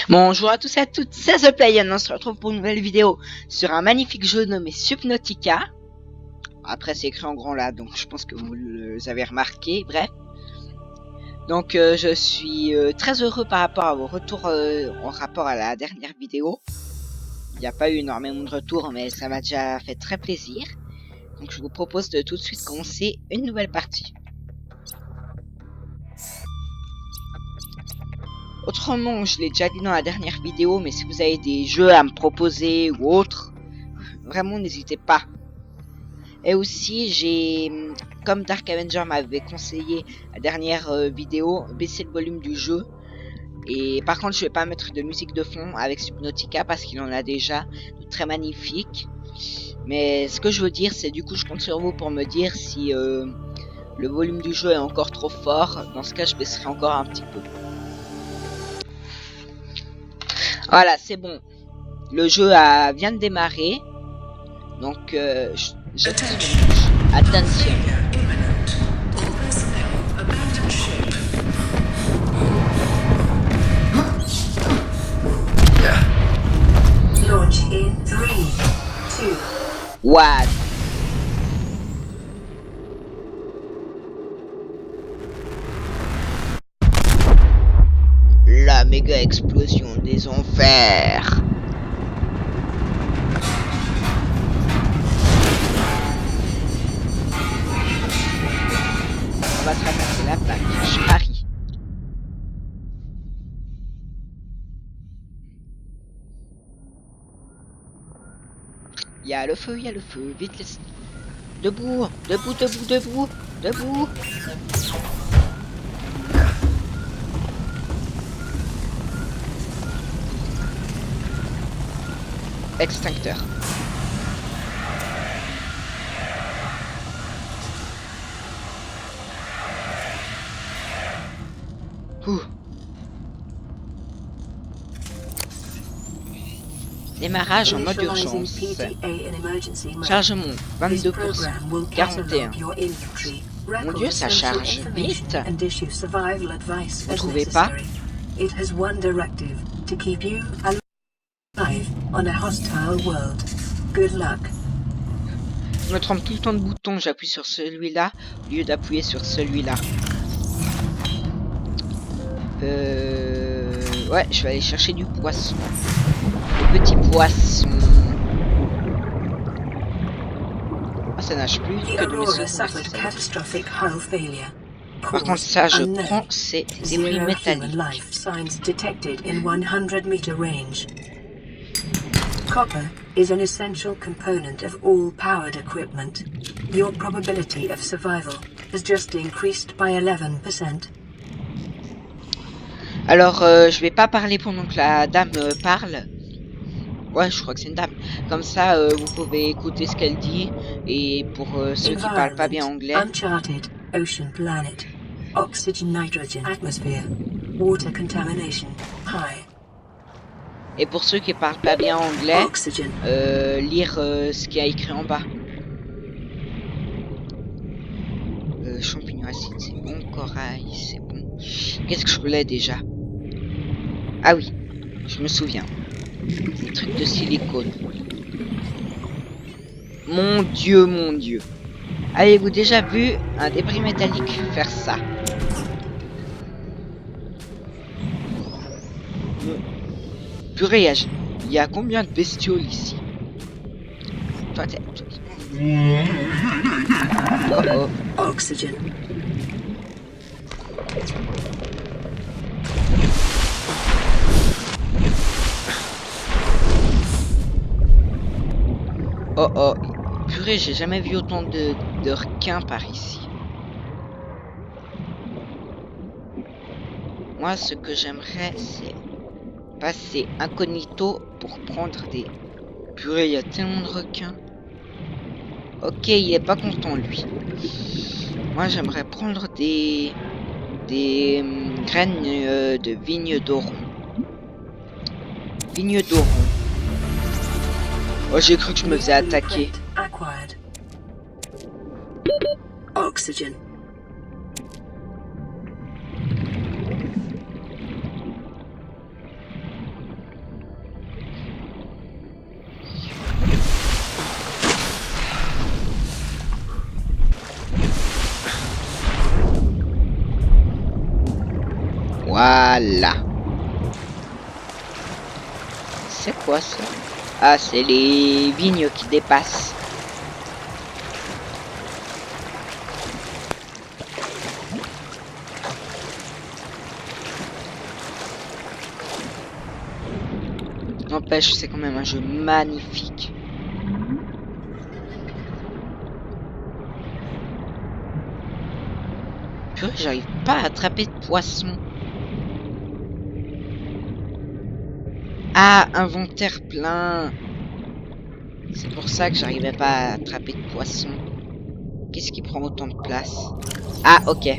Bonjour à tous et à toutes, c'est The Playen, on se retrouve pour une nouvelle vidéo sur un magnifique jeu nommé Subnautica. Après c'est écrit en grand là, donc je pense que vous avez remarqué, bref. Donc je suis très heureux par rapport à vos retours en rapport à la dernière vidéo. Il n'y a pas eu énormément de retours, mais ça m'a déjà fait très plaisir. Donc je vous propose de tout de suite commencer une nouvelle partie. Autrement, je l'ai déjà dit dans la dernière vidéo, mais si vous avez des jeux à me proposer ou autres, vraiment n'hésitez pas. Et aussi, j'ai, comme Dark Avenger m'avait conseillé la dernière vidéo, baisser le volume du jeu. Et par contre, je vais pas mettre de musique de fond avec Subnautica parce qu'il en a déjà de très magnifique. Mais ce que je veux dire, c'est du coup, je compte sur vous pour me dire si le volume du jeu est encore trop fort. Dans ce cas, je baisserai encore un petit peu. Voilà, c'est bon. Le jeu vient de démarrer. Donc, attention. Launch in 3, 2. What? La méga explosion des enfers. On va traverser la plaque, je parie. Il y a le feu, vite laisse. Debout, debout, debout, debout, debout. Extincteur. Ouh. Démarrage en mode urgence. Chargement 22%. 41. Mon Dieu, ça charge vite. Vous trouvez pas? Je me trompe tout le temps de bouton, j'appuie sur celui-là au lieu d'appuyer sur celui-là. Ouais, je vais aller chercher du poisson. Des petits poissons. Ah, ça nage plus que de mes secondes. Par contre, ça, je prends ces débris métalliques. Copper is an essential component of all powered equipment. Your probability of survival has just increased by 11%. Alors, je vais pas parler pendant que la dame parle. Ouais, je crois que c'est une dame. Comme ça, vous pouvez écouter ce qu'elle dit. Et pour ceux qui parlent pas bien anglais. Uncharted, ocean planet, oxygen, nitrogen, atmosphere, water contamination, high. Et pour ceux qui parlent pas bien anglais, lire ce qu'il y a écrit en bas. Champignons acides, c'est bon. Corail, c'est bon. Qu'est-ce que je voulais déjà? Ah oui, je me souviens. Des trucs de silicone. Mon Dieu, mon Dieu. Avez-vous déjà vu un débris métallique faire ça? Purée, il y a combien de bestioles ici? Toi, t'es... Oh oh. Oxygen. Oh oh. Purée, j'ai jamais vu autant de requins par ici. Moi, ce que j'aimerais, c'est passer incognito pour prendre des... Purée, il y a tellement de requins. Ok, il est pas content, lui. Moi, j'aimerais prendre des graines de vigne d'oron. Vigne d'oron. Oh, j'ai cru que je me faisais attaquer. Oxygen. Voilà. C'est quoi ça? Ah, c'est les vignes qui dépassent. N'empêche, c'est quand même un jeu magnifique. Purée, j'arrive pas à attraper de poisson. Ah, inventaire plein. C'est pour ça que j'arrivais pas à attraper de poisson. Qu'est-ce qui prend autant de place? Ah, ok.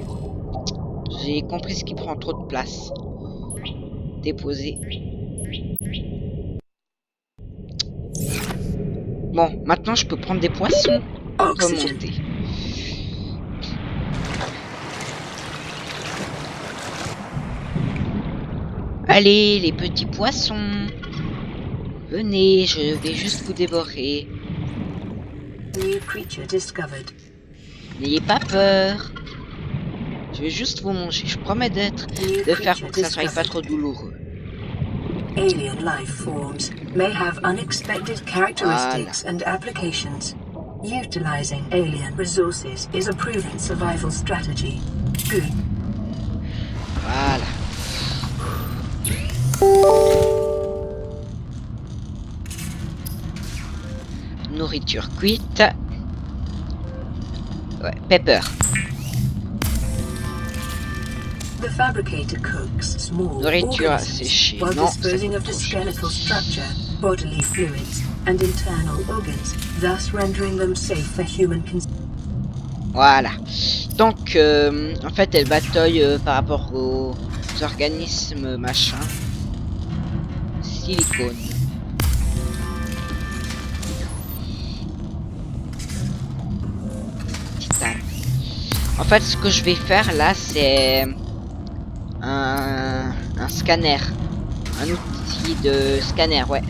J'ai compris ce qui prend trop de place. Déposer. Bon, maintenant je peux prendre des poissons. Oxygen. Remonter. Allez, les petits poissons. Venez, je vais juste vous dévorer. New creature discovered. N'ayez pas peur. Je vais juste vous manger. Je promets de faire pour que ça soit pas trop douloureux. Alien life forms may have unexpected characteristics and applications. Utilizing alien resources is a proven survival strategy. Good. Voilà. Nourriture cuite. Ouais, pepper. The fabricator cooks small Nourriture organisms séchée. while Non, disposing of the skeletal structure, bodily fluids, and internal organs, thus rendering them safe for human consumption. Voilà. Donc, en fait, elle bataille par rapport aux organismes machin. Silicone. Titane. En fait, ce que je vais faire là, c'est un scanner. Un outil de scanner, ouais.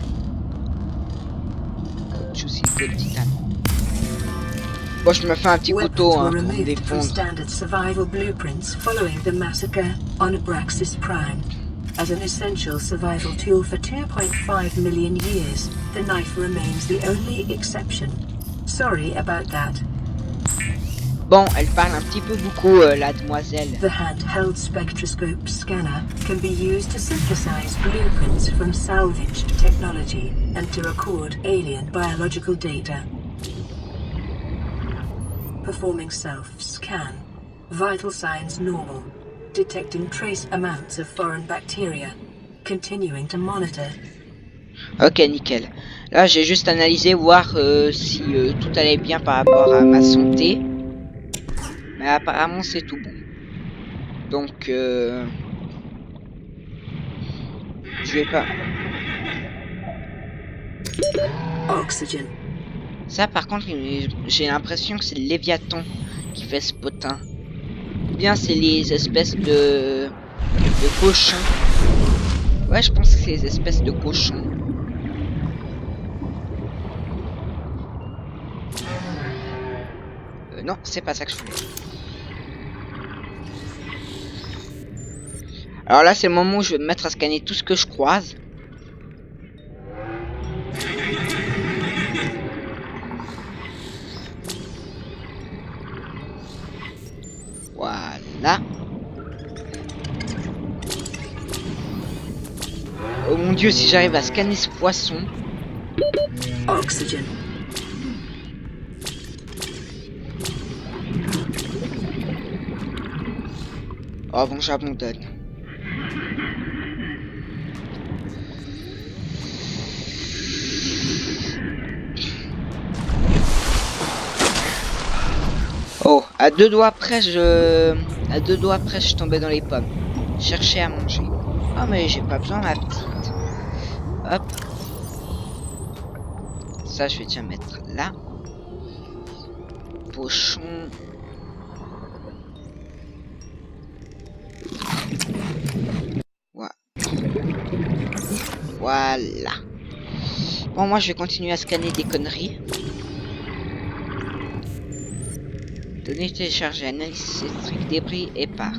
Caoutchouc, silicone, titane. Bon, je me fais un petit couteau hein, pour me défendre. Standard survival blueprints following the massacre on Abraxas Prime. As an essential survival tool for 2.5 million years, the knife remains the only exception. Sorry about that. Bon, elle parle un petit peu beaucoup, la demoiselle. The handheld spectroscope scanner can be used to synthesize blueprints from salvaged technology and to record alien biological data. Performing self-scan. Vital signs normal. Detecting trace amounts of foreign bacteria. Continuing to monitor. Ok, nickel. Là, j'ai juste analysé, voir si tout allait bien par rapport à ma santé. Mais apparemment, c'est tout bon. Donc, je vais pas... Oxygen. Ça, par contre, j'ai l'impression que c'est le Léviathan qui fait ce potin. Ou bien c'est les espèces de cochons. Ouais, je pense que c'est les espèces de cochons. Non, c'est pas ça que je voulais. Alors là, c'est le moment où je vais me mettre à scanner tout ce que je croise. Voilà. Oh mon dieu, si j'arrive à scanner ce poisson. Oxygen. Oh bon, j'abandonne. Oh, à deux doigts près, je tombais dans les pommes. Chercher à manger. Oh mais j'ai pas besoin ma petite. Hop. Ça, je vais déjà mettre là. Pochon. Voilà. Bon, moi, je vais continuer à scanner des conneries. Données téléchargées, analyse électrique, débris et part.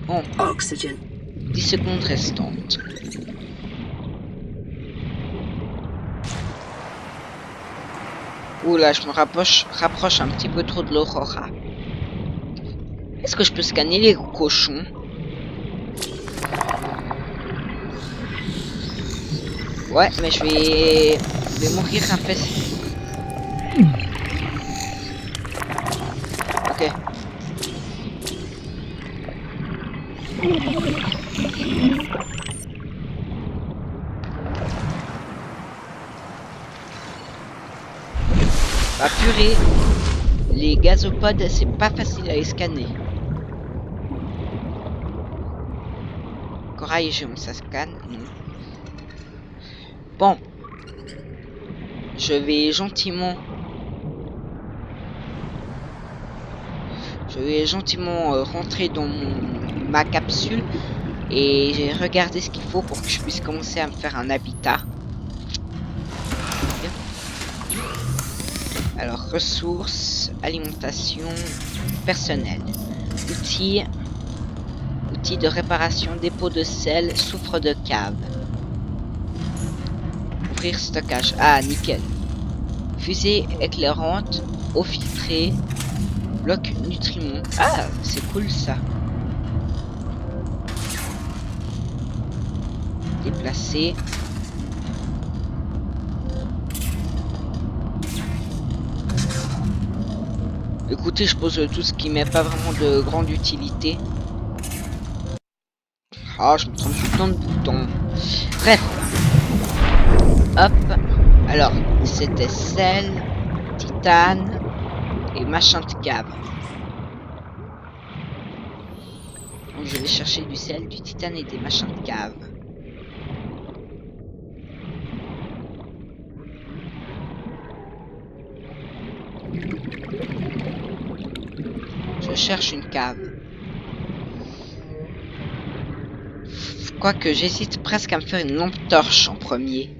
Bon, Oxygen. 10 secondes restantes. Oula, je me rapproche un petit peu trop de l'Aurora. Est-ce que je peux scanner les cochons? Ouais, mais je vais mourir un peu. Ok. Bah purée, les gazopodes, c'est pas facile à les scanner. Corail et géant, ça scanne? Non. Bon. Je vais gentiment rentrer dans ma capsule et j'ai regardé ce qu'il faut pour que je puisse commencer à me faire un habitat. Alors, ressources, alimentation, personnel, outils de réparation, dépôt de sel, soufre de cave. Ouvrir stockage. Ah, nickel. Fusée éclairante, eau filtrée, bloc nutriments. Ah, c'est cool ça. Déplacer. Écoutez, je pose tout ce qui m'est pas vraiment de grande utilité. Ah, je me trompe tout le temps de boutons. Bref. Hop. Alors, c'était sel, titane et machin de cave. Donc, je vais chercher du sel, du titane et des machins de cave. Je cherche une cave. Quoique j'hésite presque à me faire une lampe torche en premier.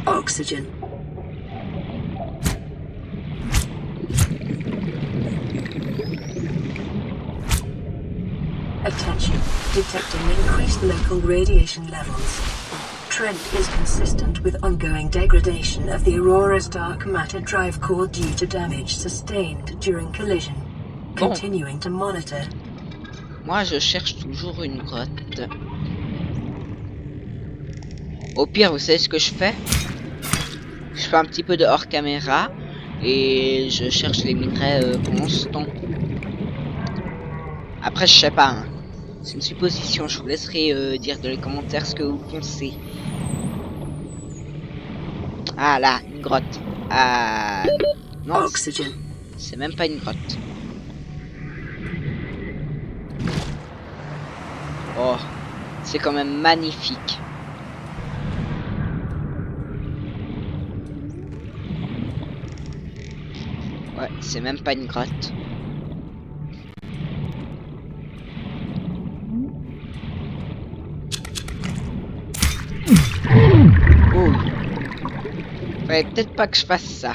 Oxygen. Attention. Detecting increased local radiation levels. Trend is consistent with ongoing degradation of the Aurora's dark matter drive core due to damage sustained during collision. Continuing to monitor. Moi, je cherche toujours une grotte. Au pire, vous savez ce que je fais? Je fais un petit peu de hors caméra et je cherche les minerais pendant ce temps. Après, je sais pas. Hein. C'est une supposition. Je vous laisserai dire dans les commentaires ce que vous pensez. Ah là, une grotte. Ah non, c'est même pas une grotte. Oh, c'est quand même magnifique. Ouais, c'est même pas une grotte. Oh. Ouais, peut-être pas que je fasse ça.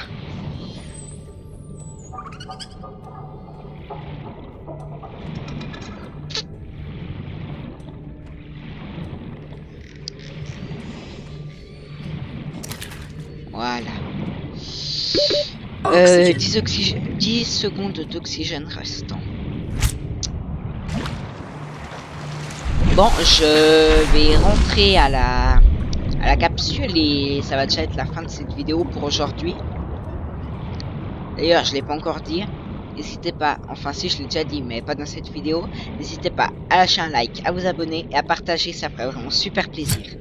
Voilà. 10 secondes d'oxygène restant. Bon, je vais rentrer à la capsule et ça va déjà être la fin de cette vidéo pour aujourd'hui. D'ailleurs, je l'ai pas encore dit. N'hésitez pas, enfin si je l'ai déjà dit, mais pas dans cette vidéo. N'hésitez pas à lâcher un like, à vous abonner et à partager, ça ferait vraiment super plaisir.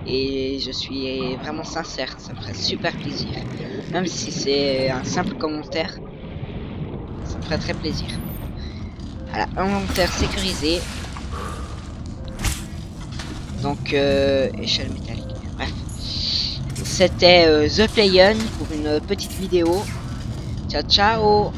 Et je suis vraiment sincère, ça me ferait super plaisir. Même si c'est un simple commentaire, ça me ferait très plaisir. Voilà, inventaire sécurisé. Donc, échelle métallique. Bref. C'était The Playon pour une petite vidéo. Ciao, ciao!